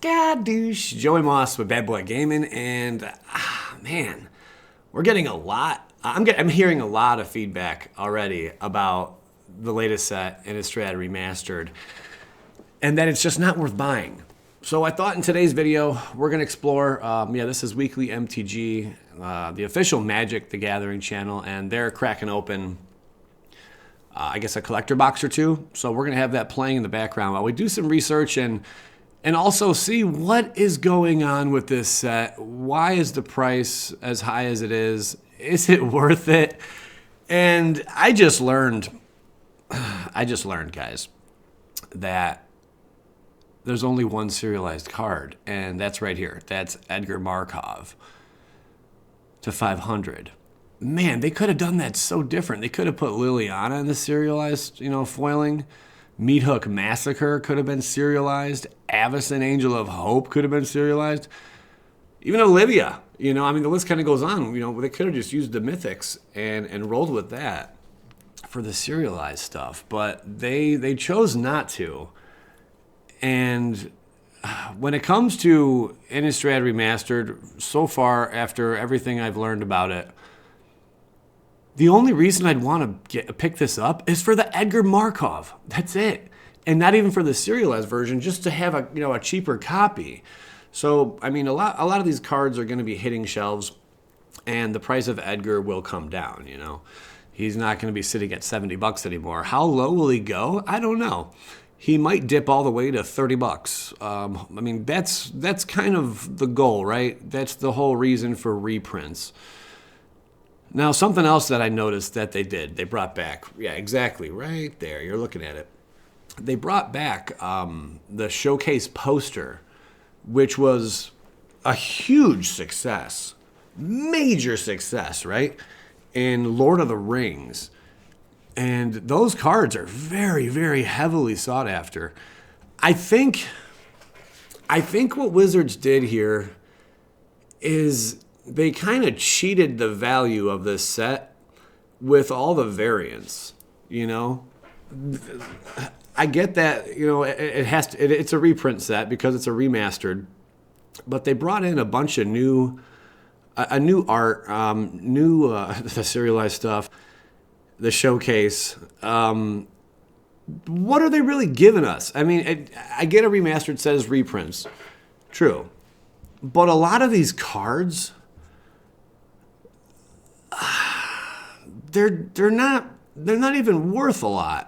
Skadoosh, Joey Moss with Bad Boy Gaming, and man, we're getting a lot. I'm hearing a lot of feedback already about the latest set, Innistrad Remastered, and that it's just not worth buying. So I thought in today's video we're gonna explore. This is Weekly MTG, the official Magic the Gathering channel, and they're cracking open, I guess, a collector box or two. So we're gonna have that playing in the background while we do some research and also see what is going on with this set. Why is the price as high as it is? Is it worth it? And I just learned, guys, that there's only one serialized card, and that's right here. That's Edgar Markov to 500. Man, they could have done that so different. They could have put Liliana in the serialized, foiling. Meat Hook Massacre could have been serialized. Avacyn Angel of Hope could have been serialized. Even Olivia, the list kind of goes on. They could have just used the mythics and rolled with that for the serialized stuff, but they chose not to. And when it comes to Innistrad Remastered, so far, after everything I've learned about it, the only reason I'd want to pick this up is for the Edgar Markov. That's it. And not even for the serialized version, just to have a cheaper copy. So, a lot of these cards are going to be hitting shelves, and the price of Edgar will come down, He's not going to be sitting at $70 anymore. How low will he go? I don't know. He might dip all the way to $30. That's kind of the goal, right? That's the whole reason for reprints. Now, something else that I noticed that they brought back, yeah, exactly, right there, you're looking at it. They brought back the showcase poster, which was a huge success, major success, right, in Lord of the Rings. And those cards are very, very heavily sought after. I think what Wizards did here is they kind of cheated the value of this set with all the variants, I get that, it's a reprint set because it's a remastered, but they brought in a bunch of new art, the serialized stuff, the showcase. What are they really giving us? I get a remastered set as reprints, true, but a lot of these cards, they're not even worth a lot.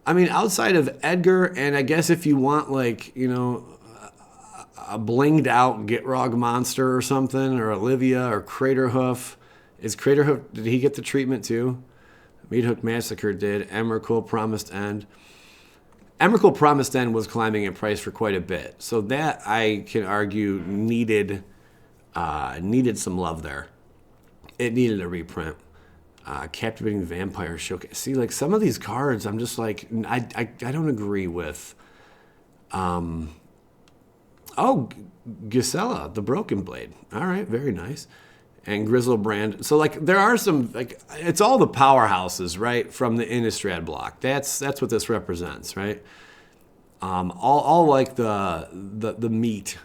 Outside of Edgar, and I guess if you want a blinged out Gitrog monster or something, or Olivia or Craterhoof. Did he get the treatment too? Meat Hook Massacre did. Emrakul Promised End. Emrakul Promised End was climbing in price for quite a bit. So that, I can argue, needed some love there. It needed a reprint. Captivating Vampire Showcase. See, some of these cards, I'm just I don't agree with. Gisela, the Broken Blade. All right, very nice. And Grizzlebrand. So, there are some, it's all the powerhouses, right, from the Innistrad block. That's what this represents, right? All the meat,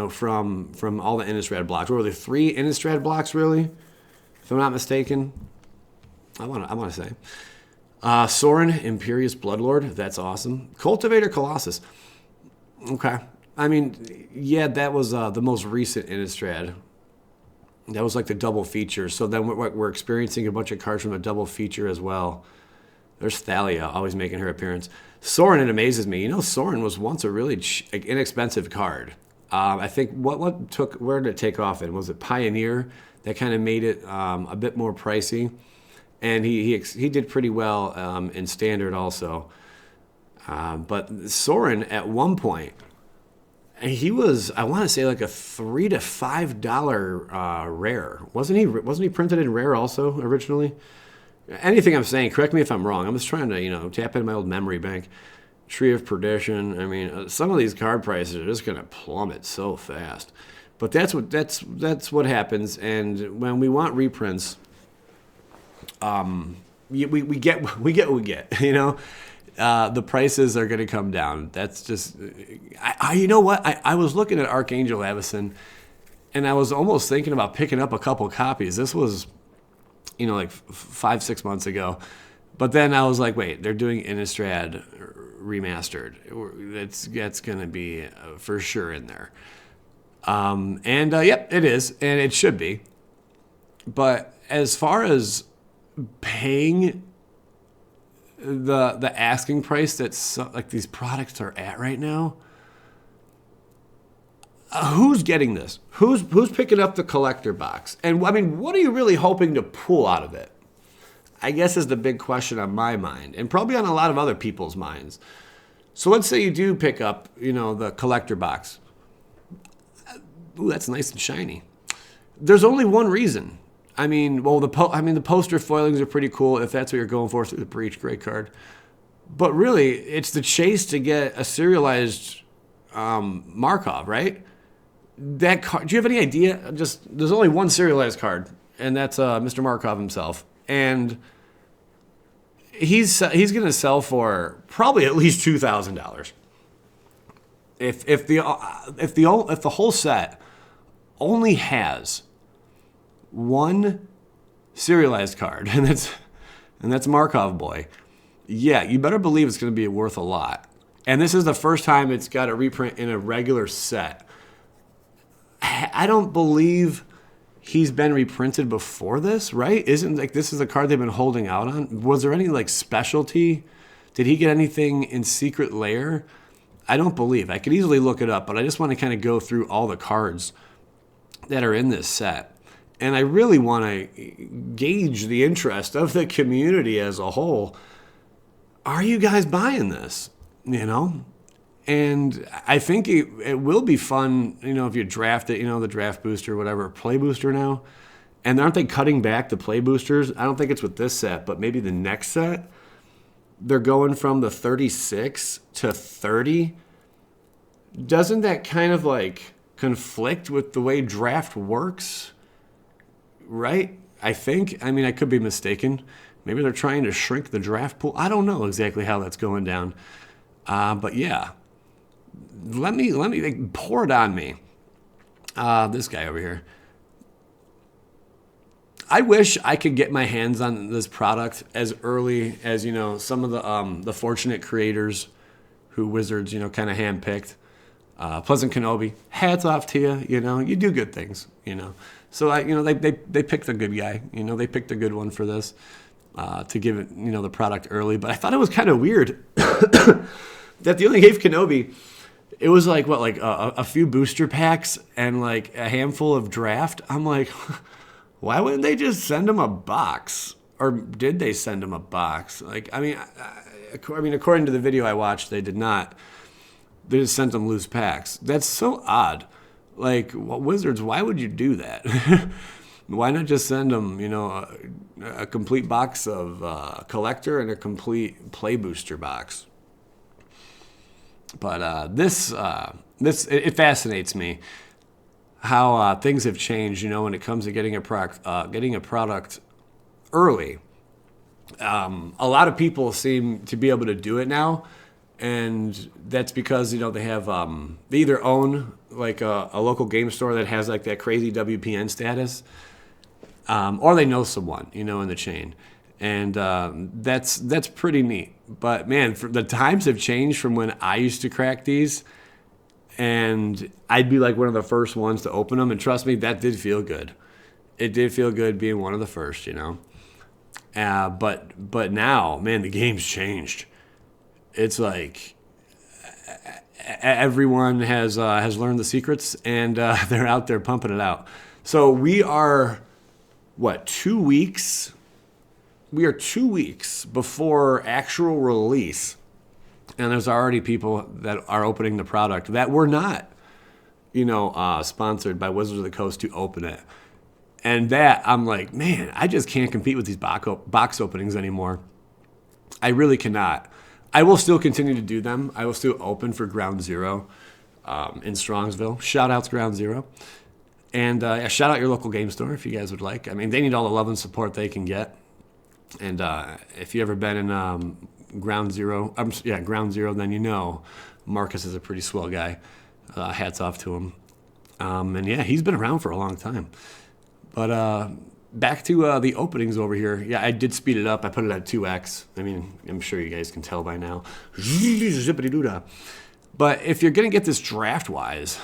from all the Innistrad blocks. What were there, 3 Innistrad blocks, really? If I'm not mistaken. I want to say. Sorin, Imperious Bloodlord. That's awesome. Cultivator Colossus. Okay. That was the most recent Innistrad. That was the double feature. So then we're experiencing a bunch of cards from a double feature as well. There's Thalia, always making her appearance. Sorin, it amazes me. Sorin was once a really inexpensive card. I think where did it take off in? Was it Pioneer? That kind of made it a bit more pricey. And he did pretty well in Standard also. But Sorin, at one point, he was, I want to say, a $3 to $5 rare. Wasn't he printed in rare also originally? Anything I'm saying, correct me if I'm wrong. I'm just trying to tap into my old memory bank. Tree of Perdition. Some of these card prices are just going to plummet so fast. But that's what happens. And when we want reprints, we get what we get. the prices are going to come down. That's just, you know what? I was looking at Archangel Avacyn, and I was almost thinking about picking up a couple copies. This was, like 5-6 months ago. But then I was like, wait, they're doing Innistrad Remastered. That's going to be for sure in there. Yep, it is, and it should be. But as far as paying the asking price that like these products are at right now, who's getting this? Who's picking up the collector box? And I mean, what are you really hoping to pull out of it? I guess is the big question on my mind, and probably on a lot of other people's minds. So let's say you do pick up, the collector box. Ooh, that's nice and shiny. There's only one reason. I mean, well, the poster foilings are pretty cool if that's what you're going for through the Breach. Great card. But really, it's the chase to get a serialized Markov, right? That card. Do you have any idea? There's only one serialized card, and that's Mr. Markov himself, and he's going to sell for probably at least $2,000. If the whole set only has one serialized card, and that's Markov Boy, yeah, you better believe it's going to be worth a lot. And this is the first time it's got a reprint in a regular set. I don't believe he's been reprinted before this, right? Isn't like this is a card they've been holding out on? Was there any like specialty? Did he get anything in Secret Lair? I don't believe. I could easily look it up, but I just want to kind of go through all the cards that are in this set. And I really want to gauge the interest of the community as a whole. Are you guys buying this? And I think it will be fun, if you draft it, the draft booster, whatever, play booster now. And aren't they cutting back the play boosters? I don't think it's with this set, but maybe the next set. They're going from the 36 to 30. Doesn't that kind of like conflict with the way draft works? Right? I think. I mean, I could be mistaken. Maybe they're trying to shrink the draft pool. I don't know exactly how that's going down. But yeah. Let me like, pour it on me. This guy over here. I wish I could get my hands on this product as early as, some of the fortunate creators who Wizards, kind of handpicked. Pleasant Kenobi, hats off to you. You do good things. So they picked the good guy. They picked a good one for this to give it, the product early. But I thought it was kind of weird that they only gave Kenobi. It was like a few booster packs and like a handful of draft. I'm like, why wouldn't they just send him a box? Or did they send him a box? Like, I mean, according to the video I watched, they did not. They just sent him loose packs. That's so odd. Like, Wizards, why would you do that? Why not just send them, a complete box of collector and a complete play booster box? But this it fascinates me how things have changed. When it comes to getting a product early. A lot of people seem to be able to do it now, and that's because they have they either own like a local game store that has like that crazy WPN status, or they know someone in the chain, and that's pretty neat. But man, the times have changed from when I used to crack these, and I'd be like one of the first ones to open them, and trust me, that did feel good. It did feel good being one of the first, But now, man, the game's changed. It's like everyone has learned the secrets, and they're out there pumping it out. So we are, 2 weeks? We are 2 weeks before actual release, and there's already people that are opening the product that were not, sponsored by Wizards of the Coast to open it. And that, I'm like, man, I just can't compete with these box openings anymore. I really cannot. I will still continue to do them. I will still open for Ground Zero in Strongsville. Shout out to Ground Zero. And shout out your local game store if you guys would like. I mean, they need all the love and support they can get. And if you've ever been in Ground Zero. Ground Zero. Then you know Marcus is a pretty swell guy. Hats off to him. And yeah, he's been around for a long time. But back to the openings over here. Yeah, I did speed it up. I put it at 2x. I mean, I'm sure you guys can tell by now. Zippity-doo-dah. But if you're going to get this draft-wise,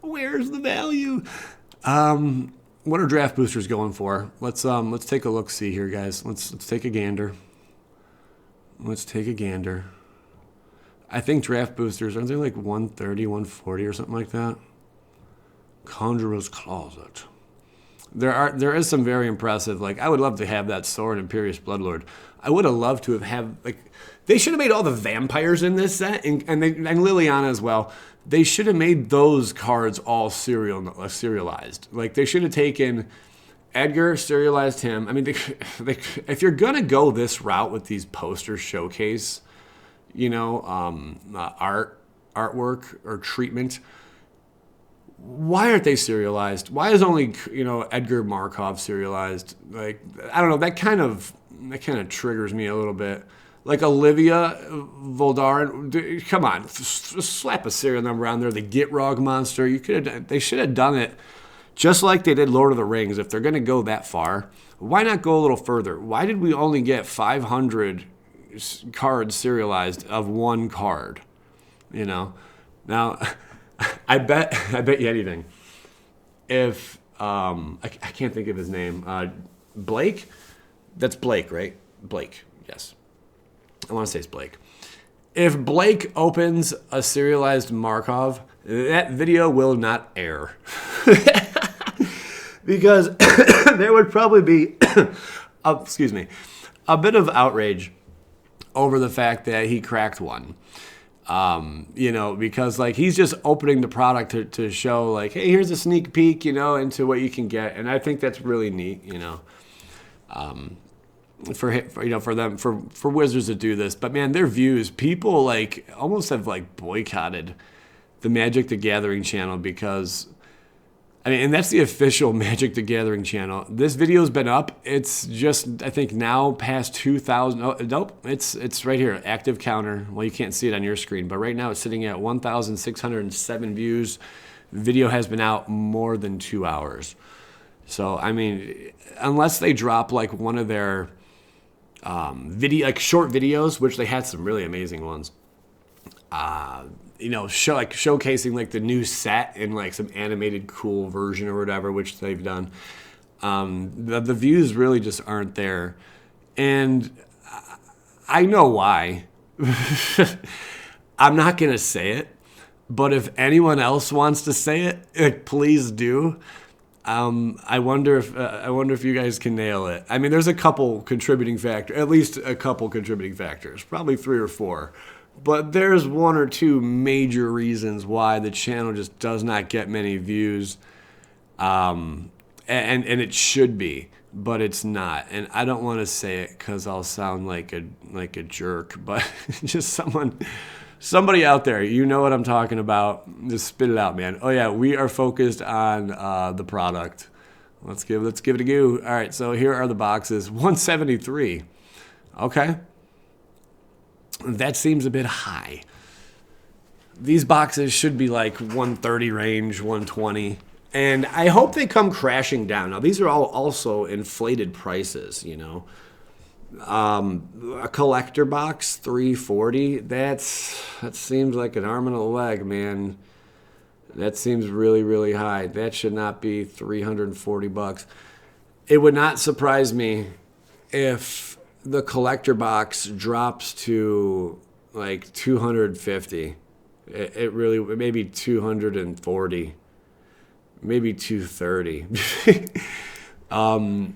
where's the value? What are draft boosters going for? Let's take a look-see here, guys. Let's take a gander. Let's take a gander. I think draft boosters, aren't they like 130, 140 or something like that? Conjurer's Closet. There is some very impressive, like, I would love to have that Sword Imperious Bloodlord. I would have loved to have like, they should have made all the vampires in this set, and Liliana as well. They should have made those cards all serialized. Like, they should have taken Edgar, serialized him. I mean, if you're going to go this route with these poster showcase, artwork or treatment, why aren't they serialized? Why is only, Edgar Markov serialized? Like, I don't know, that kind of triggers me a little bit. Like Olivia Voldaren, come on, slap a serial number on there. The Gitrog monster, they should have done it just like they did Lord of the Rings. If they're going to go that far, why not go a little further? Why did we only get 500 cards serialized of one card? Now, I bet you anything. If I can't think of his name, Blake. That's Blake, right? Blake, yes. I want to say it's Blake. If Blake opens a serialized Markov, that video will not air. Because there would probably be, a bit of outrage over the fact that he cracked one. Because like he's just opening the product to show like, hey, here's a sneak peek, into what you can get. And I think that's really neat, for Wizards to do this. But man, their views, people like almost have like boycotted the Magic the Gathering channel because, and that's the official Magic the Gathering channel. This video's been up. It's just, I think now past 2,000. Oh, nope, it's right here, active counter. Well, you can't see it on your screen, but right now it's sitting at 1,607 views. Video has been out more than 2 hours. So, unless they drop like one of their short videos, which they had some really amazing ones. Showcasing like the new set in like some animated cool version or whatever, which they've done. The views really just aren't there, and I know why. I'm not gonna say it, but if anyone else wants to say it, please do. I wonder if you guys can nail it. There's a couple contributing factors, at least a couple contributing factors, probably 3 or 4. But there's 1 or 2 major reasons why the channel just does not get many views. And it should be, but it's not. And I don't want to say it because I'll sound like a jerk, but just somebody out there, you know what I'm talking about. Just spit it out, man. Oh yeah, we are focused on the product. Let's give it a go. All right, so here are the boxes. 173. Okay. That seems a bit high. These boxes should be like 130 range, 120. And I hope they come crashing down. Now, these are all also inflated prices, A collector box, 340. That seems like an arm and a leg, man. That seems really, really high. That should not be $340. It would not surprise me if the collector box drops to like 250. It really, maybe 240, maybe 230.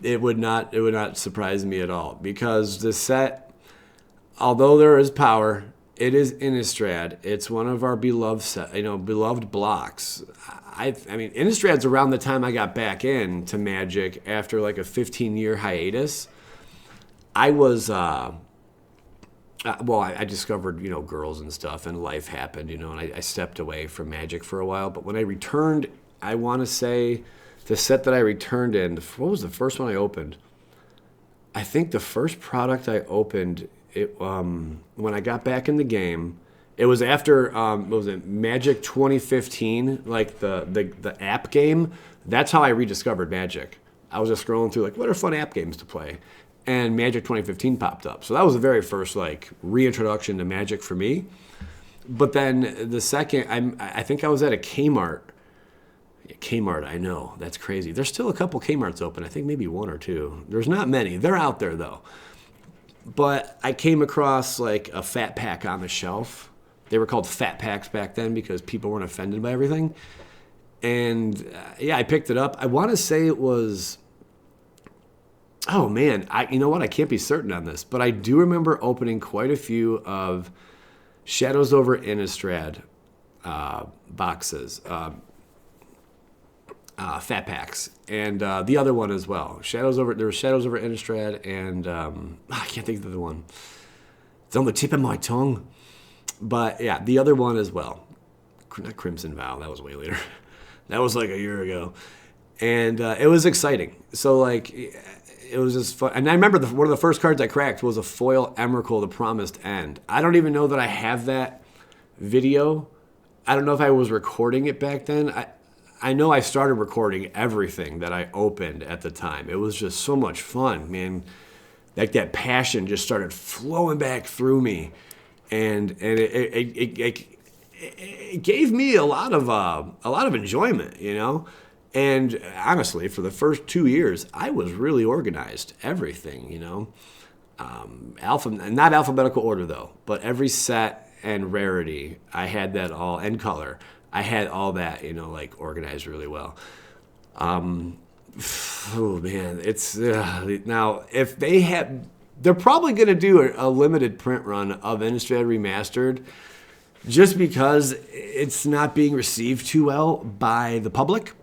It would not surprise me at all because the set, although there is power, it is Innistrad. It's one of our beloved blocks. Innistrad's around the time I got back into Magic after like a 15-year hiatus. I was, I discovered, girls and stuff, and life happened, and I stepped away from Magic for a while. But when I returned, I want to say the set that I returned in, what was the first one I opened? I think the first product I opened When I got back in the game, it was after what was it, Magic 2015, like the app game. That's how I rediscovered Magic. I was just scrolling through like what are fun app games to play, and Magic 2015 popped up. So that was the very first like reintroduction to Magic for me. But then the second, I think I was at a Kmart. Kmart, I know that's crazy. There's still a couple Kmarts open. I think maybe one or two. There's not many. They're out there though. But I came across like a fat pack on the shelf. They were called fat packs back then because people weren't offended by everything. And yeah, I picked it up. I want to say it was, oh man, you know what? I can't be certain on this, but I do remember opening quite a few of Shadows over Innistrad boxes, fat packs, and the other one as well. There was Shadows over Innistrad, and I can't think of the other one. It's on the tip of my tongue. But yeah, the other one as well. Not Crimson Vow, that was way later. That was like a year ago. And it was exciting. So like, it was just fun. And I remember one of the first cards I cracked was a foil Emrakul, The Promised End. I don't even know that I have that video. I don't know if I was recording it back then. I know I started recording everything that I opened at the time. It was just so much fun, man. Like that passion just started flowing back through me, and it gave me a lot of enjoyment, you know. And honestly, for the first 2 years, I was really organized. Everything, you know, not alphabetical order though, but every set and rarity, I had that all, and color. I had all that, you know, like organized really well. Oh man, it's now if they're probably going to do a limited print run of Innistrad Remastered, just because it's not being received too well by the public,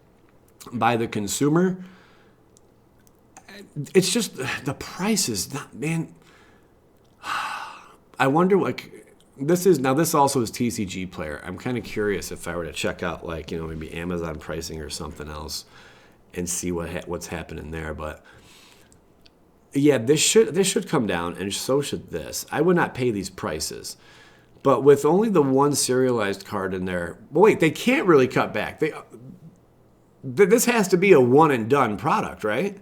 by the consumer. It's just the price is not, man. I wonder like. This also is TCG Player. I'm kind of curious if I were to check out like, you know, maybe Amazon pricing or something else and see what's happening there. But yeah, this should come down, and so should this. I would not pay these prices. But with only the one serialized card in there, but wait, they can't really cut back. This has to be a one and done product, right?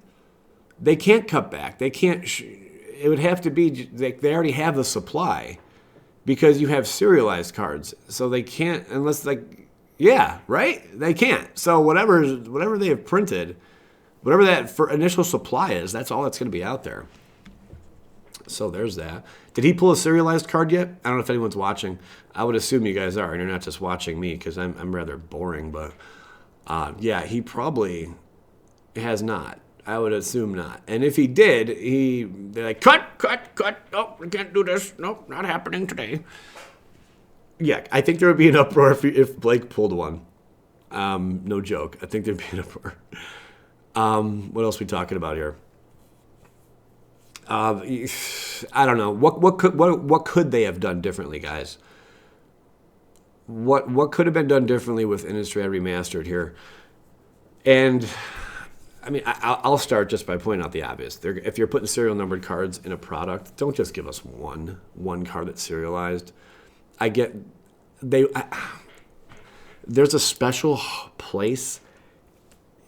They can't cut back. They can't. It would have to be. They already have the supply. Because you have serialized cards, so they can't unless like, yeah, right? They can't. So whatever they have printed, whatever that for initial supply is, that's all that's going to be out there. So there's that. Did he pull a serialized card yet? I don't know if anyone's watching. I would assume you guys are, and you're not just watching me because I'm rather boring. But yeah, he probably has not. I would assume not. And if he did, they're like, cut. Nope, we can't do this. Nope, not happening today. Yeah, I think there would be an uproar if Blake pulled one. No joke. I think there'd be an uproar. What else are we talking about here? I don't know. What could they have done differently, guys? What could have been done differently with Innistrad Remastered here? And I mean, I'll start just by pointing out the obvious. If you're putting serial numbered cards in a product, don't just give us one card that's serialized. There's a special place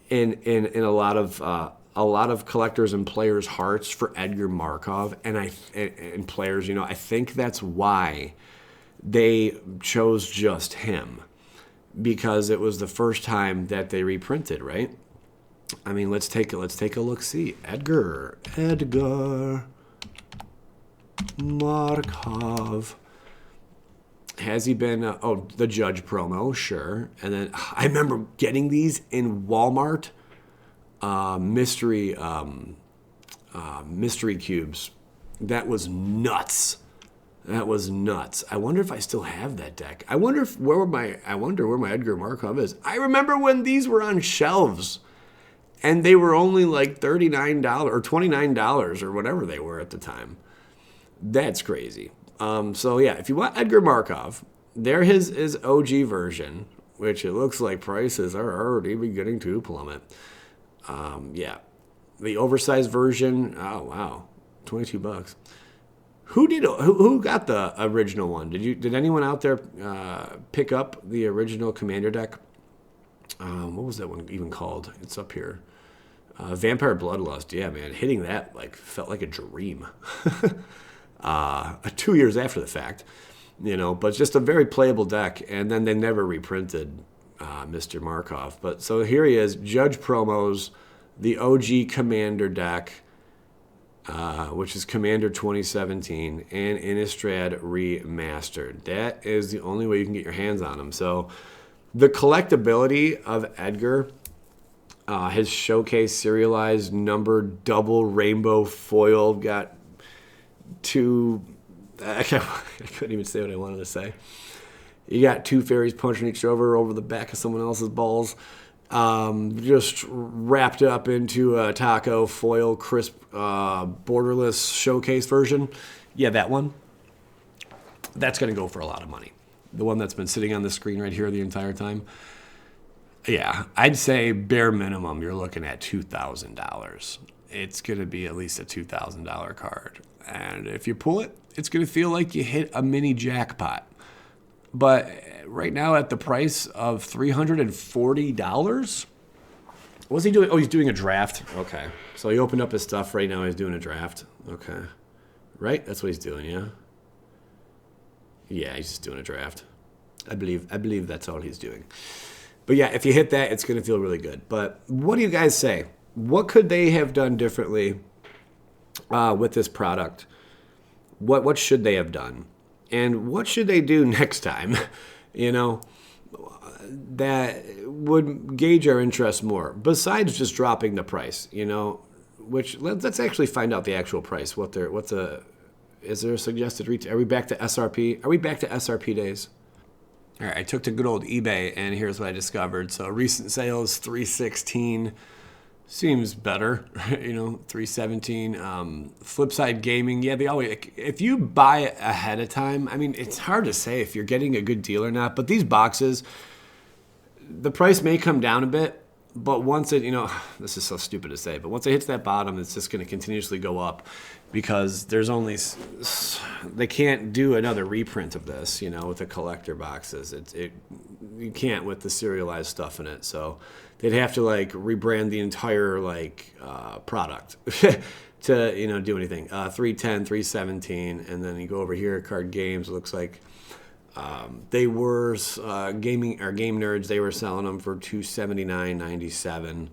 in a lot of collectors and players' hearts for Edgar Markov and players. You know, I think that's why they chose just him, because it was the first time that they reprinted, right? I mean, let's take a look. See, Edgar Markov. Has he been? The Judge promo, sure. And then I remember getting these in Walmart. Mystery cubes. That was nuts. I wonder if I still have that deck. I wonder where my Edgar Markov is. I remember when these were on shelves. And they were only like $39 or $29 or whatever they were at the time. That's crazy. So yeah, if you want Edgar Markov, there his OG version, which it looks like prices are already beginning to plummet. Yeah, the oversized version. Oh wow, $22. Who got the original one? Did anyone out there pick up the original Commander deck? What was that one even called? It's up here. Vampire Bloodlust. Yeah, man, hitting that like felt like a dream. 2 years after the fact, but just a very playable deck. And then they never reprinted Mr. Markov. But so here he is, Judge Promos, the OG Commander deck. Which is Commander 2017 and Innistrad Remastered. That is the only way you can get your hands on them. So the collectability of Edgar, his showcase serialized numbered double rainbow foil, got two, I couldn't even say what I wanted to say. You got two fairies punching each other over the back of someone else's balls. Just wrapped up into a taco foil crisp borderless showcase version. Yeah, that one. That's going to go for a lot of money. The one that's been sitting on the screen right here the entire time. Yeah, I'd say bare minimum you're looking at $2,000. It's going to be at least a $2,000 card. And if you pull it, it's going to feel like you hit a mini jackpot. But right now at the price of $340, what's he doing? Oh, he's doing a draft. Okay. So he opened up his stuff right now. He's doing a draft. Okay. Right? That's what he's doing, yeah? Yeah, he's just doing a draft. I believe that's all he's doing. But yeah, if you hit that, it's going to feel really good. But what do you guys say? What could they have done differently with this product? What should they have done? And what should they do next time, that would gauge our interest more, besides just dropping the price, which let's actually find out the actual price. Is there a suggested retail? Are we back to SRP? Are we back to SRP days? All right, I took to good old eBay, and here's what I discovered. So recent sales, $316. Seems better, $317. Flipside Gaming, yeah, they always. If you buy it ahead of time, I mean, it's hard to say if you're getting a good deal or not. But these boxes, the price may come down a bit, but once it, this is so stupid to say, but once it hits that bottom, it's just going to continuously go up because there's only, they can't do another reprint of this, with the collector boxes. You can't with the serialized stuff in it, so. They'd have to rebrand the entire product to do anything. 310, 317, and then you go over here, Card Games. It looks like they were gaming or Game Nerds. They were selling them for $279.97. You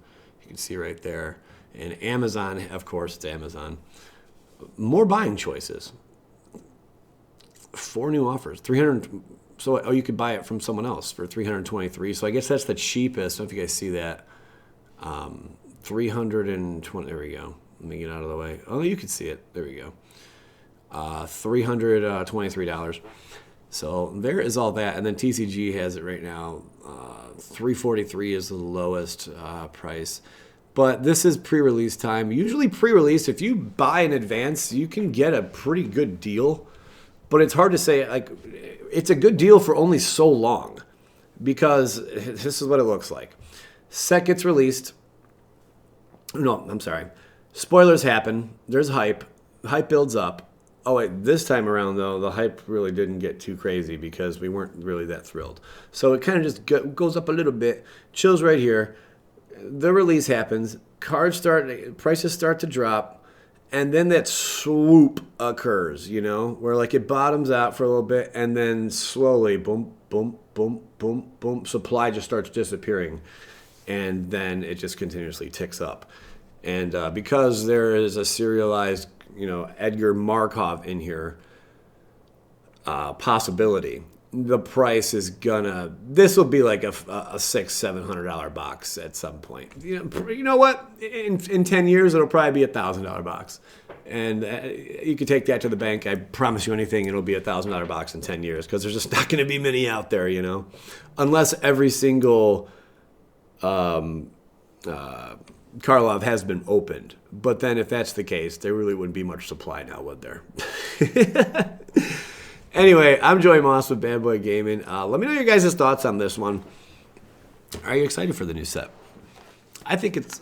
can see right there. And Amazon, of course, it's Amazon. More buying choices. 4 new offers. 300. So, you could buy it from someone else for $323. So I guess that's the cheapest. I don't know if you guys see that. 320. There we go. Let me get out of the way. Oh, you can see it. There we go. $323. So there is all that. And then TCG has it right now. $343 is the lowest price. But this is pre-release time. Usually pre-release, if you buy in advance, you can get a pretty good deal. But it's hard to say, it's a good deal for only so long because this is what it looks like. Set gets released. No, I'm sorry. Spoilers happen. There's hype. Hype builds up. Oh, wait, this time around, though, the hype really didn't get too crazy because we weren't really that thrilled. So it kind of just goes up a little bit, chills right here. The release happens. Prices start to drop. And then that swoop occurs, where it bottoms out for a little bit and then slowly, boom, boom, boom, boom, boom, supply just starts disappearing. And then it just continuously ticks up. And because there is a serialized, Edgar Markov in here, possibility, the price is this will be like a $600-700 box at some point. You know what? In 10 years, it'll probably be $1,000 box. And you can take that to the bank. I promise you anything, it'll be $1,000 box in 10 years because there's just not going to be many out there, unless every single Karlov has been opened. But then if that's the case, there really wouldn't be much supply now, would there? Anyway, I'm Joey Moss with Bad Boy Gaming. Let me know your guys' thoughts on this one. Are you excited for the new set? I think it's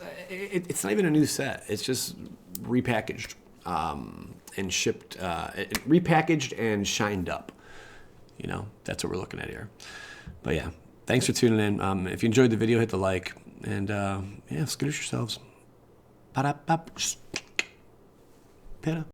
not even a new set. It's just repackaged. and shipped, repackaged and shined up. You know, that's what we're looking at here. But yeah, thanks for tuning in. If you enjoyed the video, hit the like, and yeah, skadoosh yourselves. Ba-da-ba.